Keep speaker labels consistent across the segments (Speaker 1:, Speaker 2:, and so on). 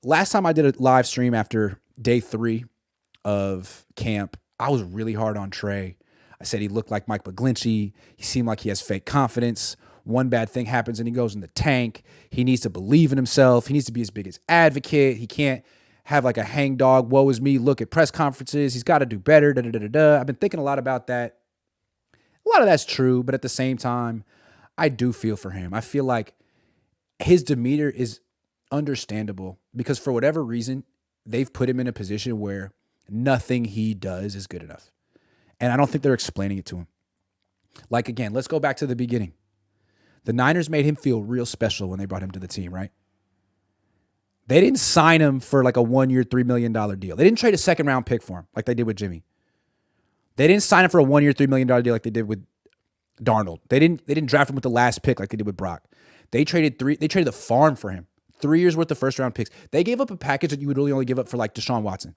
Speaker 1: last time I did a live stream after day 3 of camp, I was really hard on Trey. I said he looked like Mike McGlinchey. He seemed like he has fake confidence. One bad thing happens and he goes in the tank. He needs to believe in himself. He needs to be his biggest advocate. He can't have like a hangdog, woe is me, look at press conferences. He's got to do better. I've been thinking a lot about that. A lot of that's true, but at the same time, I do feel for him. I feel like his demeanor is understandable because for whatever reason, they've put him in a position where nothing he does is good enough. And I don't think they're explaining it to him. Like, again, let's go back to the beginning. The Niners made him feel real special when they brought him to the team, right? They didn't sign him for like a 1-year, $3 million deal. They didn't trade a second-round pick for him like they did with Jimmy. They didn't sign him for a 1-year, $3 million deal like they did with Darnold. They didn't draft him with the last pick like they did with Brock. They traded the farm for him. 3 years worth of first-round picks. They gave up a package that you would really only give up for like Deshaun Watson.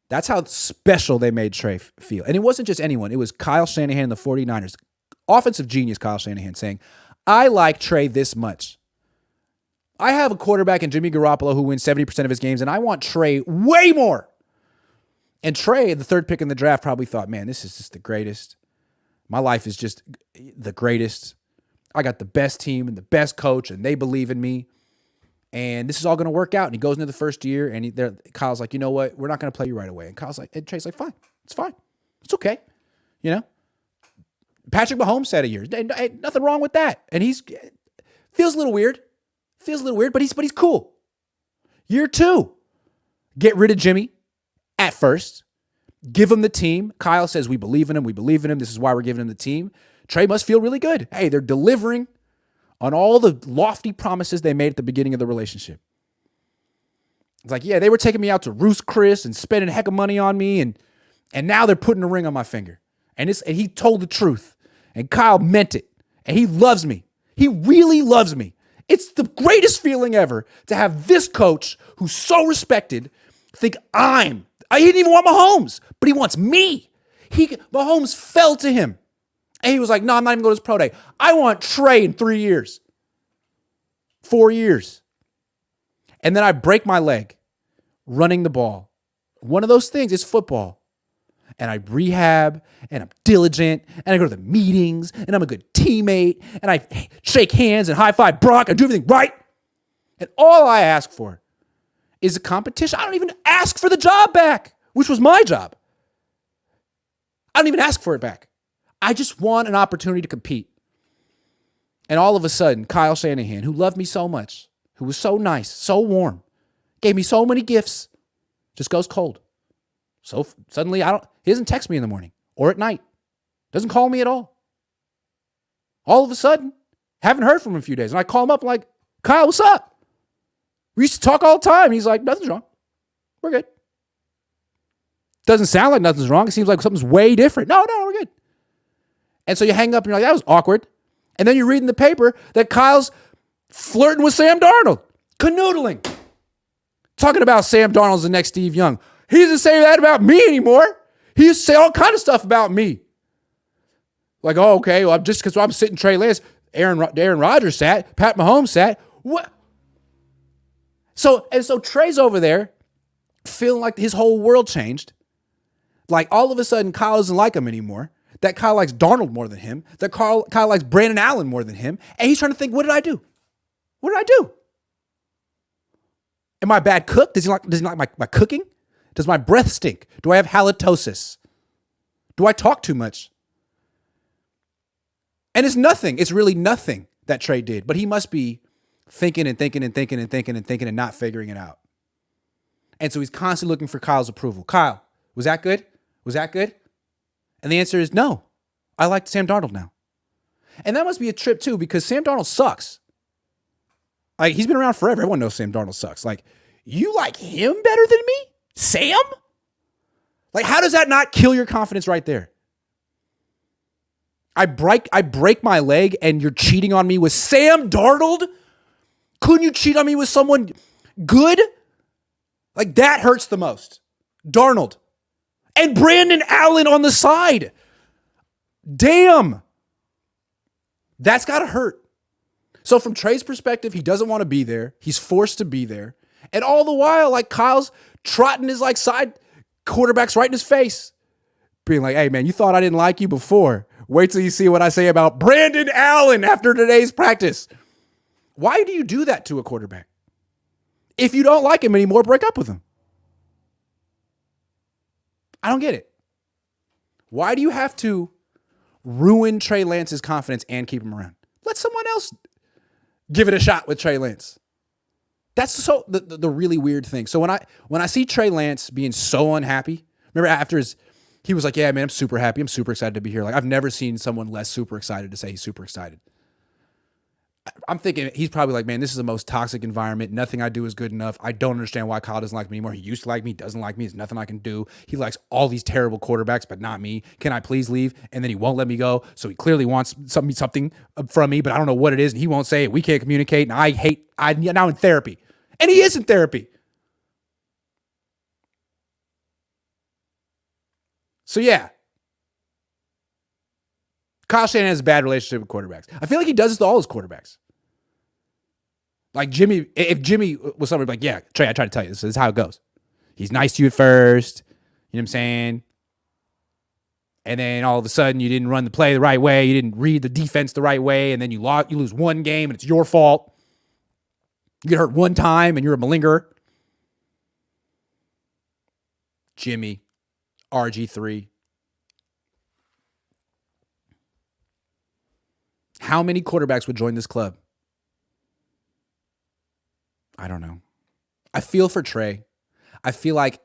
Speaker 1: That's how special they made Trey feel. And it wasn't just anyone. It was Kyle Shanahan and the 49ers. Offensive genius Kyle Shanahan saying, I like Trey this much. I have a quarterback in Jimmy Garoppolo who wins 70% of his games, and I want Trey way more. And Trey, the third pick in the draft, probably thought, man, this is just the greatest. My life is just the greatest. I got the best team and the best coach, and they believe in me. And this is all going to work out. And he goes into the first year, and Kyle's like, you know what? We're not going to play you right away. And Trey's like, fine. It's fine. It's okay. You know? Patrick Mahomes said a year. Ain't nothing wrong with that. And feels a little weird. But he's cool. Year 2, get rid of Jimmy at first. Give him the team. Kyle says, we believe in him. This is why we're giving him the team. Trey must feel really good. Hey, they're delivering on all the lofty promises they made at the beginning of the relationship. It's like, yeah, they were taking me out to Roost Chris and spending a heck of money on me, and now they're putting a ring on my finger. And he told the truth. And Kyle meant it. And he loves me. He really loves me. It's the greatest feeling ever to have this coach who's so respected I didn't even want Mahomes, but he wants me. Mahomes fell to him. And he was like, no, I'm not even going to his pro day. I want Trey in 3 years. 4 years. And then I break my leg running the ball. One of those things is football. And I rehab, and I'm diligent, and I go to the meetings, and I'm a good teammate, and I shake hands and high-five Brock. I do everything right. And all I ask for is a competition. I don't even ask for the job back, which was my job. I don't even ask for it back. I just want an opportunity to compete. And all of a sudden, Kyle Shanahan, who loved me so much, who was so nice, so warm, gave me so many gifts, just goes cold. So suddenly he doesn't text me in the morning or at night. Doesn't call me at all. All of a sudden, haven't heard from him in a few days. And I call him up like, Kyle, what's up? We used to talk all the time. He's like, nothing's wrong. We're good. Doesn't sound like nothing's wrong. It seems like something's way different. No, we're good. And so you hang up and you're like, that was awkward. And then you read in the paper that Kyle's flirting with Sam Darnold. Canoodling. Talking about Sam Darnold's the next Steve Young. He doesn't say that about me anymore. He used to say all kind of stuff about me. Like, oh, okay, well, just because I'm sitting Trey Lance, Aaron Rodgers sat, Pat Mahomes sat. What? So Trey's over there feeling like his whole world changed. Like all of a sudden, Kyle doesn't like him anymore. That Kyle likes Darnold more than him. That Kyle likes Brandon Allen more than him. And he's trying to think, what did I do? What did I do? Am I a bad cook? Does he like my cooking? Does my breath stink? Do I have halitosis? Do I talk too much? And it's nothing. It's really nothing that Trey did. But he must be thinking and not figuring it out. And so he's constantly looking for Kyle's approval. Kyle, was that good? Was that good? And the answer is no. I like Sam Darnold now. And that must be a trip too, because Sam Darnold sucks. Like, he's been around forever. Everyone knows Sam Darnold sucks. Like, you like him better than me? Sam? Like, how does that not kill your confidence right there? I break my leg and you're cheating on me with Sam Darnold? Couldn't you cheat on me with someone good? Like, that hurts the most. Darnold. And Brandon Allen on the side. Damn. That's got to hurt. So from Trey's perspective, he doesn't want to be there. He's forced to be there. And all the while, like Kyle's trotting his like side quarterbacks right in his face, being like, hey man, you thought I didn't like you before. Wait till you see what I say about Brandon Allen after today's practice. Why do you do that to a quarterback? If you don't like him anymore, break up with him. I don't get it. Why do you have to ruin Trey Lance's confidence and keep him around? Let someone else give it a shot with Trey Lance. That's so the really weird thing. So when I see Trey Lance being so unhappy, remember after he was like, yeah, man, I'm super happy. I'm super excited to be here. Like I've never seen someone less super excited to say he's super excited. I'm thinking he's probably like, man, this is the most toxic environment. Nothing I do is good enough. I don't understand why Kyle doesn't like me anymore. He used to like me, doesn't like me. There's nothing I can do. He likes all these terrible quarterbacks, but not me. Can I please leave? And then he won't let me go. So he clearly wants something from me, but I don't know what it is. And he won't say it. We can't communicate. And I'm now in therapy. And he is in therapy. So yeah. Kyle Shanahan has a bad relationship with quarterbacks. I feel like he does this to all his quarterbacks. Like Jimmy, if Jimmy was somebody like, yeah, Trey, I tried to tell you, this is how it goes. He's nice to you at first. You know what I'm saying? And then all of a sudden you didn't run the play the right way. You didn't read the defense the right way. And then you lose one game and it's your fault. You get hurt one time and you're a malingerer. Jimmy, RG3. How many quarterbacks would join this club? I don't know. I feel for Trey. I feel like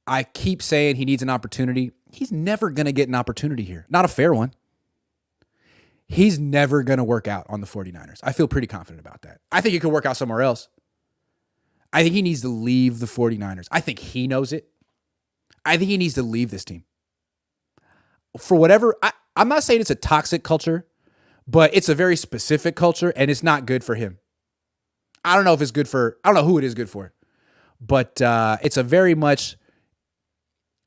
Speaker 1: I keep saying he needs an opportunity. He's never going to get an opportunity here. Not a fair one. He's never going to work out on the 49ers. I feel pretty confident about that. I think he could work out somewhere else. I think he needs to leave the 49ers. I think he knows it. I think he needs to leave this team. For whatever, I'm not saying it's a toxic culture, but it's a very specific culture and it's not good for him. I don't know if it's good for, I don't know who it is good for, but it's a very much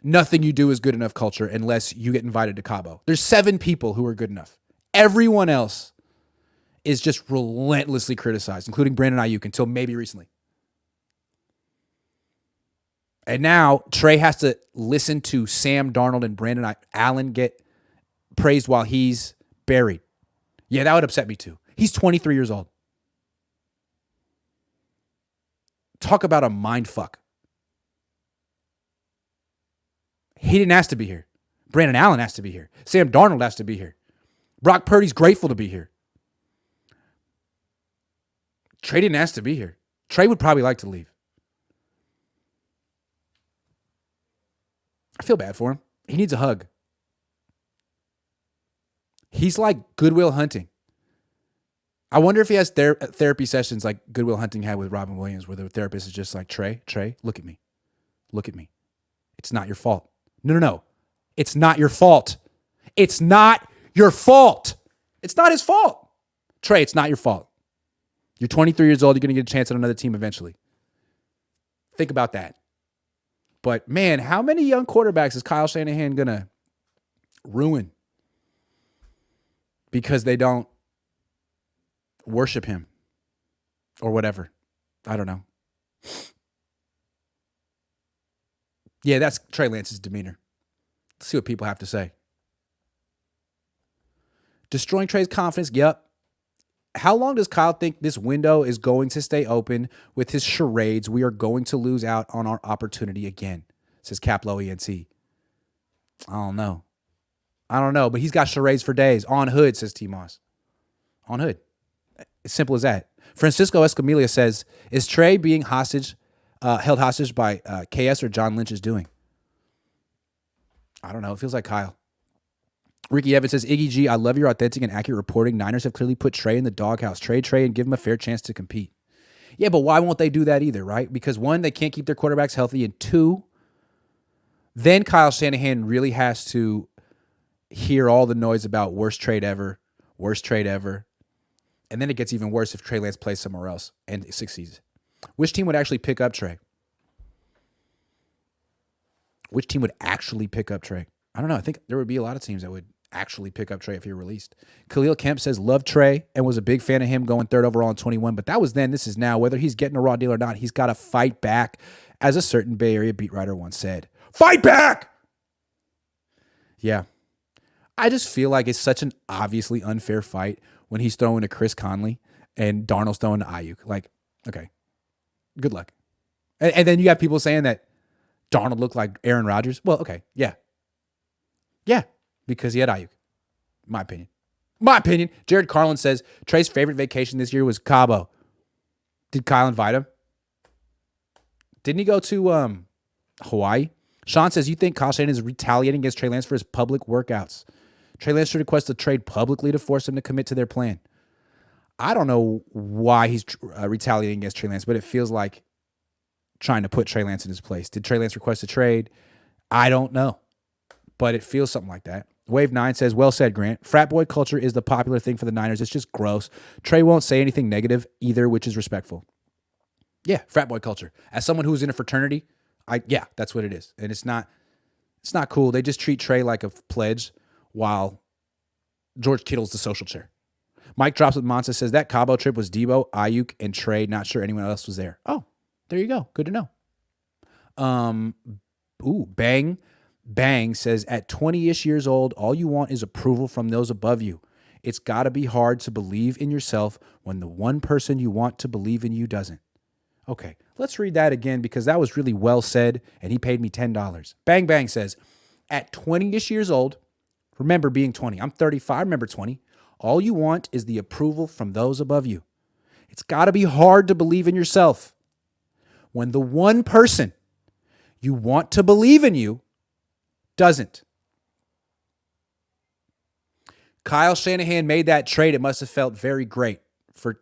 Speaker 1: nothing you do is good enough culture unless you get invited to Cabo. There's 7 people who are good enough. Everyone else is just relentlessly criticized, including Brandon Ayuk until maybe recently. And now Trey has to listen to Sam Darnold and Brandon Allen get praised while he's buried. Yeah, that would upset me too. He's 23 years old. Talk about a mind fuck. He didn't ask to be here. Brandon Allen has to be here. Sam Darnold has to be here. Brock Purdy's grateful to be here. Trey didn't ask to be here. Trey would probably like to leave. I feel bad for him. He needs a hug. He's like Goodwill Hunting. I wonder if he has therapy sessions like Goodwill Hunting had with Robin Williams, where the therapist is just like, Trey, look at me. Look at me. It's not your fault. No. It's not your fault. It's not your fault. It's not his fault. Trey, it's not your fault. You're 23 years old. You're going to get a chance at another team eventually. Think about that. But, man, how many young quarterbacks is Kyle Shanahan going to ruin because they don't worship him or whatever? I don't know. Yeah, that's Trey Lance's demeanor. Let's see what people have to say. Destroying Trey's confidence. Yep. How long does Kyle think this window is going to stay open with his charades? We are going to lose out on our opportunity again, says Caplo ENT. I don't know, but he's got charades for days. On hood, says T-Moss. On hood. As simple as that. Francisco Escamilla says, is Trey being held hostage by KS or John Lynch is doing? I don't know. It feels like Kyle. Ricky Evans says, Iggy G, I love your authentic and accurate reporting. Niners have clearly put Trey in the doghouse. Trade Trey and give him a fair chance to compete. Yeah, but why won't they do that either, right? Because 1, they can't keep their quarterbacks healthy, and 2, then Kyle Shanahan really has to hear all the noise about worst trade ever. And then it gets even worse if Trey Lance plays somewhere else and succeeds. Which team would actually pick up Trey? Which team would actually pick up Trey? I don't know. I think there would be a lot of teams that would actually pick up Trey if he were released. Khalil Kemp says, love Trey and was a big fan of him going 3rd overall in 21, but that was then. This is now. Whether he's getting a raw deal or not, he's got to fight back. As a certain Bay Area beat writer once said, fight back! Yeah. I just feel like it's such an obviously unfair fight when he's throwing to Chris Conley and Darnold's throwing to Ayuk. Like, okay, good luck. And then you got people saying that Darnold looked like Aaron Rodgers. Well, okay, yeah. Yeah, because he had Ayuk. My opinion. My opinion. Jared Carlin says Trey's favorite vacation this year was Cabo. Did Kyle invite him? Didn't he go to Hawaii? Sean says, you think Kyle Shanahan is retaliating against Trey Lance for his public workouts? Trey Lance should request a trade publicly to force him to commit to their plan. I don't know why he's retaliating against Trey Lance, but it feels like trying to put Trey Lance in his place. Did Trey Lance request a trade? I don't know, but it feels something like that. Wave 9 says, well said, Grant. Frat boy culture is the popular thing for the Niners. It's just gross. Trey won't say anything negative either, which is respectful. Yeah, frat boy culture. As someone who's in a fraternity, yeah, that's what it is. And it's not cool. They just treat Trey like a pledge while George Kittle's the social chair. Mike drops with Monza says that Cabo trip was Debo, Ayuk, and Trey. Not sure anyone else was there. Oh, there you go. Good to know. Bang says at 20-ish years old, all you want is approval from those above you. It's got to be hard to believe in yourself when the one person you want to believe in you doesn't. Okay, let's read that again because that was really well said, and he paid me $10. Bang says, at 20-ish years old, remember being 20. I'm 35, remember 20. All you want is the approval from those above you. It's got to be hard to believe in yourself when the one person you want to believe in you doesn't. Kyle Shanahan made that trade. It must have felt very great for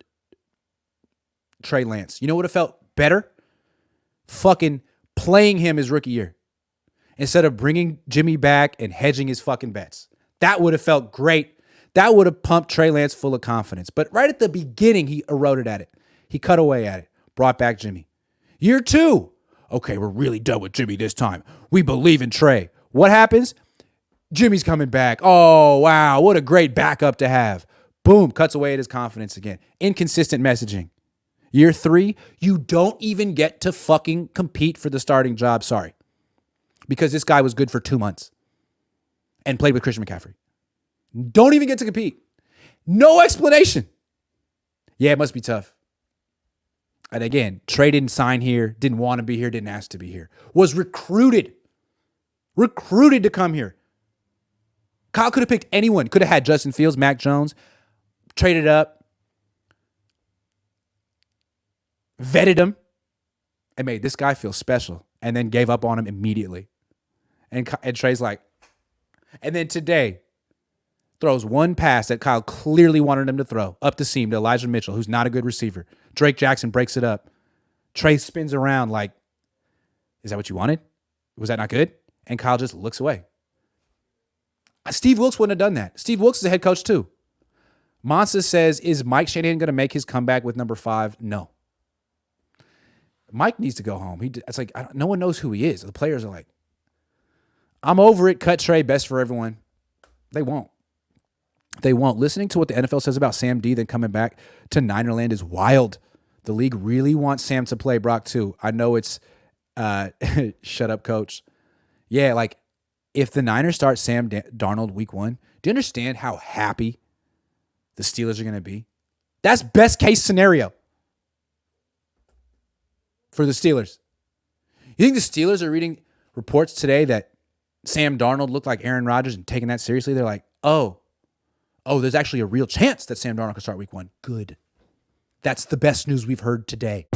Speaker 1: Trey Lance. You know what would have felt better? Fucking playing him his rookie year instead of bringing Jimmy back and hedging his fucking bets. That would have felt great. That would have pumped Trey Lance full of confidence. But right at the beginning, he eroded at it. He cut away at it. Brought back Jimmy. Year 2. Okay, we're really done with Jimmy this time. We believe in Trey. What happens? Jimmy's coming back. Oh, wow. What a great backup to have. Boom. Cuts away at his confidence again. Inconsistent messaging. Year 3, you don't even get to fucking compete for the starting job. Sorry. Because this guy was good for 2 months and played with Christian McCaffrey. Don't even get to compete. No explanation. Yeah, it must be tough. And again, Trey didn't sign here, didn't want to be here, didn't ask to be here. Was recruited to come here. Kyle could have picked anyone. Could have had Justin Fields, Mac Jones, traded up, vetted him, and made this guy feel special, and then gave up on him immediately. And Trey's like, and then today, throws one pass that Kyle clearly wanted him to throw up the seam to Elijah Mitchell, who's not a good receiver. Drake Jackson breaks it up. Trey spins around like, is that what you wanted? Was that not good? And Kyle just looks away. Steve Wilks wouldn't have done that. Steve Wilks is a head coach too. Monsa says, is Mike Shanahan going to make his comeback with number 5? No. Mike needs to go home. It's like, no one knows who he is. The players are like, I'm over it. Cut Trey. Best for everyone. They won't. Listening to what the NFL says about Sam D, then coming back to Ninerland is wild. The league really wants Sam to play Brock too. I know it's shut up, coach. Yeah, like if the Niners start Sam Darnold week 1, do you understand how happy the Steelers are going to be? That's best case scenario for the Steelers. You think the Steelers are reading reports today that Sam Darnold looked like Aaron Rodgers and taking that seriously? They're like, oh, there's actually a real chance that Sam Darnold could start week 1. Good. That's the best news we've heard today.